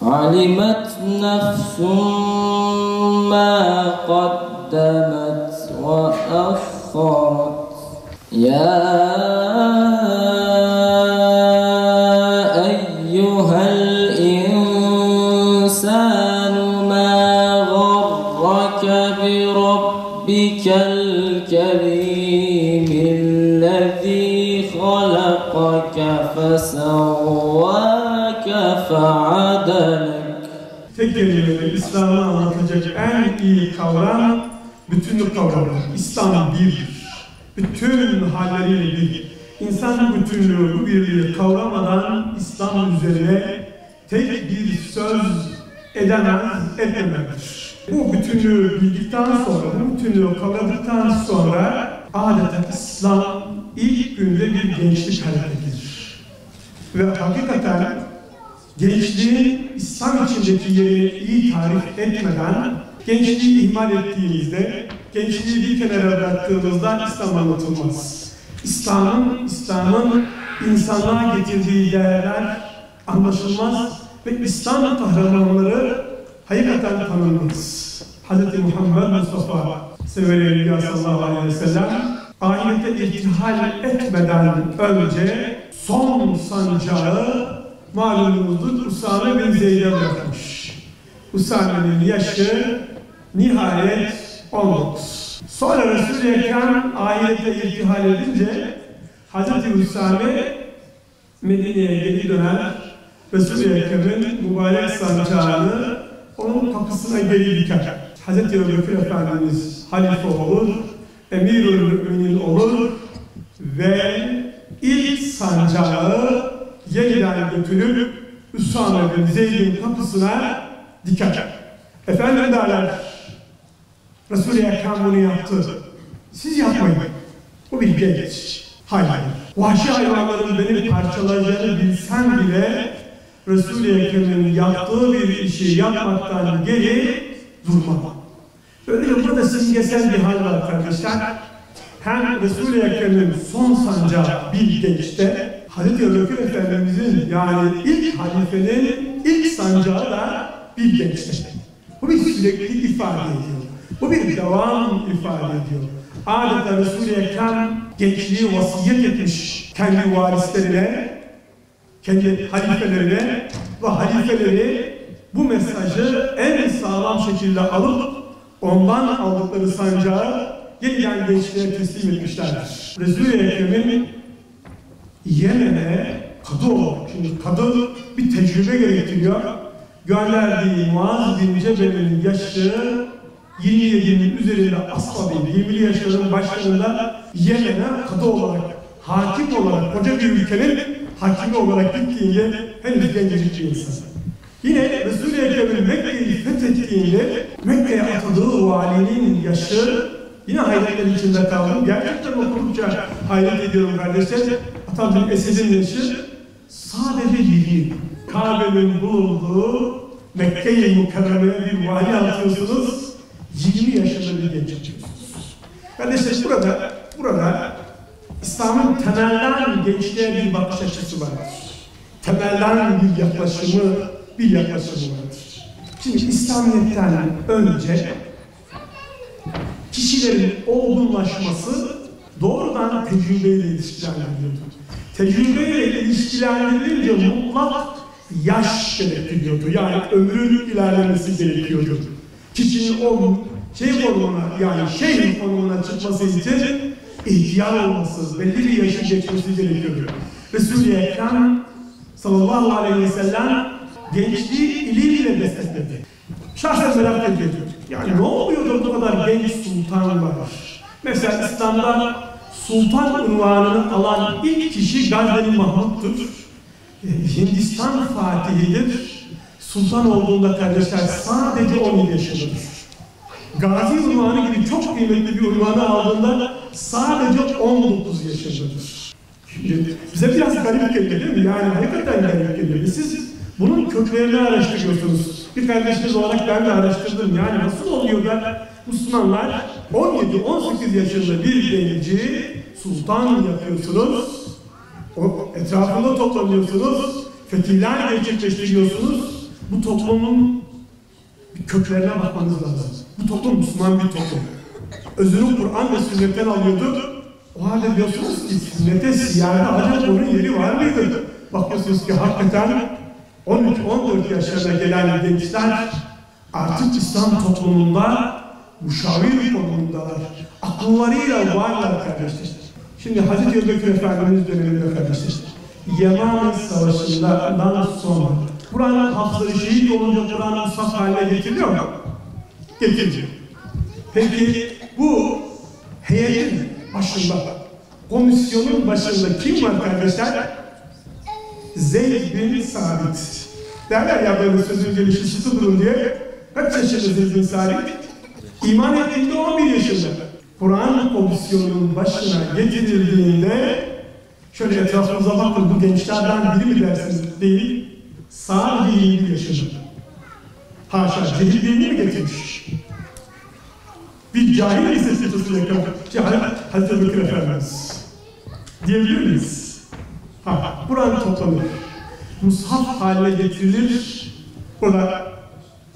علمت نفس ما قدمت وأخرت يا أيها الإنسان ما غرك بربك الكريم الذي خلقك فسواك فعدلك. Tek kelimeyle İslam'ı anlatacak en iyi kavram bütünlük kavramı. İslam birdir. Bütün halleriyle bir. İnsan bütünlüğü, bu birliği kavramadan İslam üzerine tek bir söz etmemektir. Bu bütünlüğü bildikten sonra, bu bütünlüğü kavradıktan sonra adeta İslam ilk günde bir gençlik hareketidir. Ve hakikaten gençliğin İslam içindeki yerini iyi tarif etmeden, gençliği ihmal ettiğimizde, gençliği bir kenara bıraktığımızda İslam anlatılmaz. İslam'ın insanlığa getirdiği değerler anlaşılmaz ve İslam kahramanları hakikaten tanınmaz. Hz. Muhammed Mustafa Severi sallallahu aleyhi ve sellem ahirete irtihal etmeden önce son sancağı malumunuzdur Usame bin Zeyd'e bırakmış. Usame'nin yaşı nihayet 19. Sonra Resul-i Ekrem ahirete irtihal edince Hz. Usame Medine'ye geri döner. Resul-i Ekrem'in mübarek sancağını onun kapısına geri diker. Hz. Ebu Bekir Efendimiz halife olur, Emirül Müminin olur ve ilk sancağı yeniden götürüp Usame bin Zeyd'in kapısına diker. Efendim derler, Resul-i Ekrem bunu yaptı. Siz yapmayın. Bu bir genç. Hayır. Vahşi hayvanların beni parçalayacağını bilsem bile Resul-i Ekrem'in yaptığı bir işi yapmaktan geri durmam. Öyle burada simgesel bir hal var kardeşler. Hem Resul-i Ekrem'in son sancağı bir gençte, Hazreti Ebu Bekir Efendimiz'in yani ilk halifenin ilk sancağı da bir gençte. Bu bir süreklilik ifade ediyor. Bu bir devam ifade ediyor. Adeta Resul-i Ekrem gençliği vasiyet etmiş kendi varislerine, kendi halifelerine ve halifeleri bu mesajı en sağlam şekilde alıp ondan aldıkları sancağı yeniden gençliğe teslim etmişlerdir. Resul-i Ekrem'in Yemen'e kadı olarak, şimdi kadı bir tecrübe gerektiriyor. Gönderdiği Muaz bin Cebel'in yaşı 27'nin üzerinde asla değil, 20'li yaşların başlarında Yemen'e kadı olarak, hakim olarak, koca bir ülkenin hakimi olarak gittiğinde henüz gencecik bir insan. Yine Resul-i Ekrem'in Mekke'yi fethettiğinde Mekke'ye atadığı valinin yaşı yine hayretler içinde kaldım. Gerçekten okudukça hayret ediyorum kardeşler. Atam bin Esed'in yaşı sadece 20. Kabe'nin bulunduğu Mekke-i Mukarreme'ye bir vali atıyorsunuz. 20 yaşında bir genç atıyorsunuz. Kardeşler burada İslam'ın temelden gençliğe bir bakış açısı vardır. Temelden bir yaklaşımı vardır. Şimdi İslamiyet'ten önce kişilerin olgunlaşması doğrudan tecrübeyle ilişkilendiriliyordu. Tecrübeyle ilişkilendirilince mutlak yaş gerektiriyordu. Yani ömrün ilerlemesi gerekiyordu. Kişinin o şeyh konumuna çıkması için ihtiyar olması, belli bir yaşı geçmesi gerekiyordu. Resul-i Ekrem sallallahu aleyhi ve sellem gençliği ilimle destekledi. Şahsen merak ediyordu. Yani ne oluyordu bu kadar genç sultan var? Mesela İslam'da sultan unvanını alan ilk kişi Gazneli Mahmud'dur. Hindistan fatihidir. Sultan olduğunda kardeşler sadece 17 yaşındadır. Gazi unvanı gibi çok kıymetli bir unvanı aldığında sadece 19 yaşındadır. Şimdi bize biraz garip geliyor değil mi? Yani hakikaten garip geliyor. Siz bunun köklerini araştırıyorsunuz. Bir kardeşiniz olarak ben de araştırdım. Yani nasıl oluyor da Müslümanlar 17-18 yaşında bir genci sultan yapıyorsunuz, o etrafında toplanıyorsunuz, fetihler gerçekleştiriyorsunuz, Bu toplumun bir köklerine bakmanız lazım. Bu toplum Müslüman bir toplum. Özünü Kur'an ve sünnetten alıyordu. O halde diyorsunuz ki sünnete, siyahete acaba onun yeri var mıydı? Bakıyorsunuz ki hakikaten 13-14 yaşlarına gelen gençler artık İslam toplumunda müşavir konumundalar. Akıllarıyla varlar kardeşler. Şimdi Hazreti Ebubekir Efendimiz döneminde kardeşler, Yemame Savaşı'ndan sonra Kur'an'ın hafızları şehit olunca Kur'an'ın saf haline getiriliyor mu? Getiriliyor. Peki bu heyetin başında, komisyonun başında kim var kardeşler? Zeyd bin Sabit. Derler ya böyle sözün gelişi sıfırın diye. Kaç yaşında Zeyd bin Sabit? İman ettiğinde 11 yaşında. Kur'an komisyonunun başına getirildiğinde şöyle etrafınıza bakın, bu gençlerden biri mi dersiniz? Değil. Sadece 20 yaşında. Haşa, cehilliğini mi getirmiş? Bir cahil lisesi tutuyor Hazreti Ebubekir Efendimiz. Diyebilir miyiz? Kur'an toplanır. Mushaf haline getirilir. Burada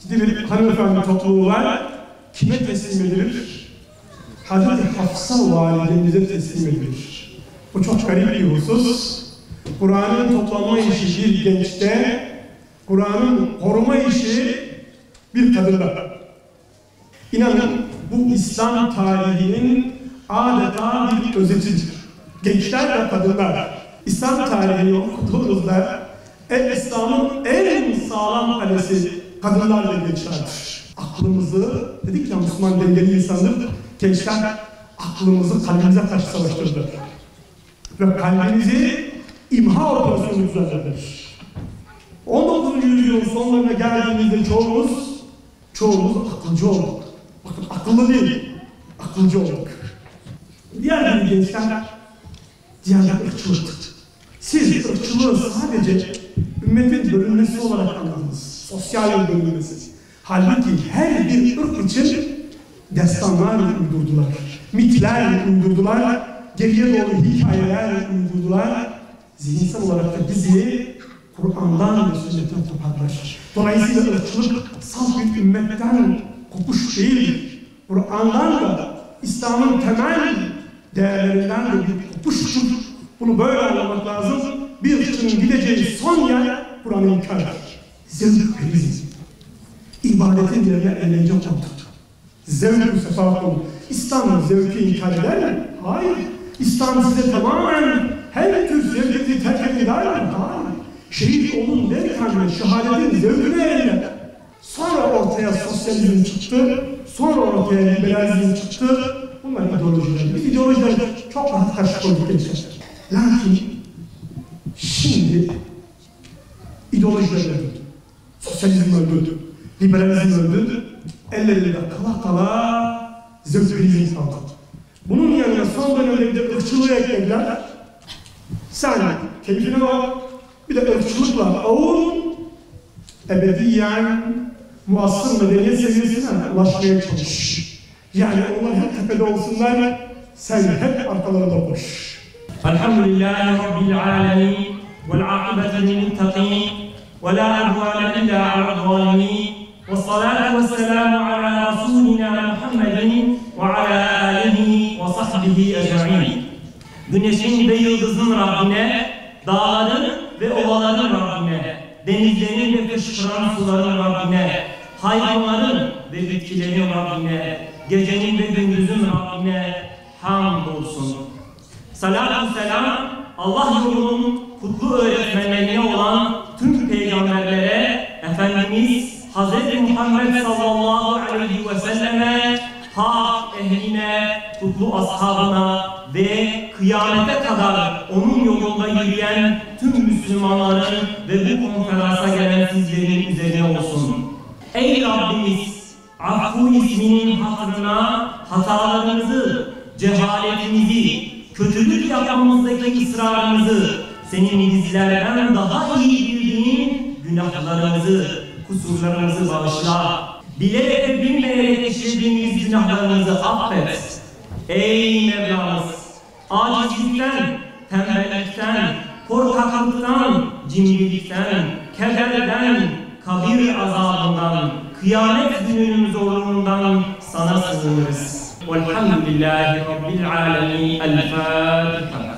ciddi bir hanımefendi topluluğu var. Kime teslim edilir? Hazreti Hafsa validemize teslim edilir. Bu çok garip bir husus. Kur'an'ın toplanma işi bir gençte, Kur'an'ın koruma işi bir kadında. İnanın bu İslam tarihinin adeta bir özetidir. Gençler ve kadınlar, İslam tarihini okuduğunuzda İslam'ın en sağlam kalesi kadınlar ve gençlerdir. Aklımızı, dedik ya Müslüman dengeli insandır, gençler aklımızı kalbimize karşı savaştırdılar. Ve kalbimizi imha operasyonu düzenlediler. 19. yüzyılın sonlarına geldiğimizde çoğumuz akılcı olduk. Bakın akıllı değil, akılcı olduk. Diğer bir gençler, ırkçılıktır. Siz ırkçılığı sadece ümmetin bölünmesi olarak anladınız. Sosyal bölünmesi. Halbuki her bir ırk için destanlar uydurdular, mitler uydurdular, geriye doğru hikayeler uydurdular. Zihinsel olarak da bizi Kur'an'dan ve sünnetten koparlar. Dolayısıyla ırkçılık salt bir ümmetten kopuş değil, Kur'an'dan da İslam'ın temel değerlerinden de bir kopuştur. Bunu böyle anlamak lazım. Bir ırkçının gideceği son yer Kur'an'ı inkardır. Zevk-i İbadetin yerine eğlence kondu. Zevk-i sefa kondu. İslam zevki inkar eder mi? Hayır. İslam size tamamen her tür zevkini terk eder mi? Hayır. Şehit olun derken şehadetin zevkine eğlenir. Sonra ortaya sosyalizm çıktı, sonra ortaya liberalizm çıktı. Bunlar ideolojiler. Biz ideolojiler çok rahat karşı koyduk gençler. Lakin şimdi ideolojiler öldü. Sosyalizm öldü, liberalizm öldü. Ellerinde kala kala zevkilizm kaldı. Bunun yanına son dönemde ırkçılığı eklediler. Sen keyfine bak, bir de ırkçılıkla avun, ebediyen muasır medeniyet seviyesine ulaşmaya çalış. Yani onlar hep tepede olsunlar, sen hep arkalarında koş. Elhamdülillahi Rabbil alemin vel akıbeti lil muttaqin ve la udvane illa alel zalimin ve salatu ve selamu ala Resulina Muhammedin ve ala alihi ve sahbihi ecma'in. Güneşin ve yıldızın Rabbine, dağların ve ovaların Rabbine, denizlerin ve fışkıran suların Rabbine, hayvanların ve bitkilerin Rabbine, gecenin ve gündüzün Rabbine hamdolsun. Salatü selam, Allah yolunun kutlu öğretmenlerine olan tüm peygamberlere, Efendimiz Hz. Muhammed sallallahu aleyhi ve selleme, hak ehline, kutlu ashabına ve kıyamete kadar onun yolunda yürüyen tüm Müslümanların ve bu konferansa gelen sizlerin üzerine olsun. Ey Rabbimiz! Affu isminin hatırına hatalarımızı, cehaletimizi, kötülük yapmamızdaki ısrarımızı, senin bizlerden daha iyi bildiğin günahlarımızı, kusurlarımızı bağışla. Bilerek ve bilmeyerek işlediğimiz günahlarımızı affet. Ey Mevlamız! Acizlikten, tembellikten, korkaklıktan, cimrilikten, kederden, kabir azabından, kıyamet gününün zorluğundan sana sığınırız. Velhamdülillahi Rabbil alemin. El Fatiha.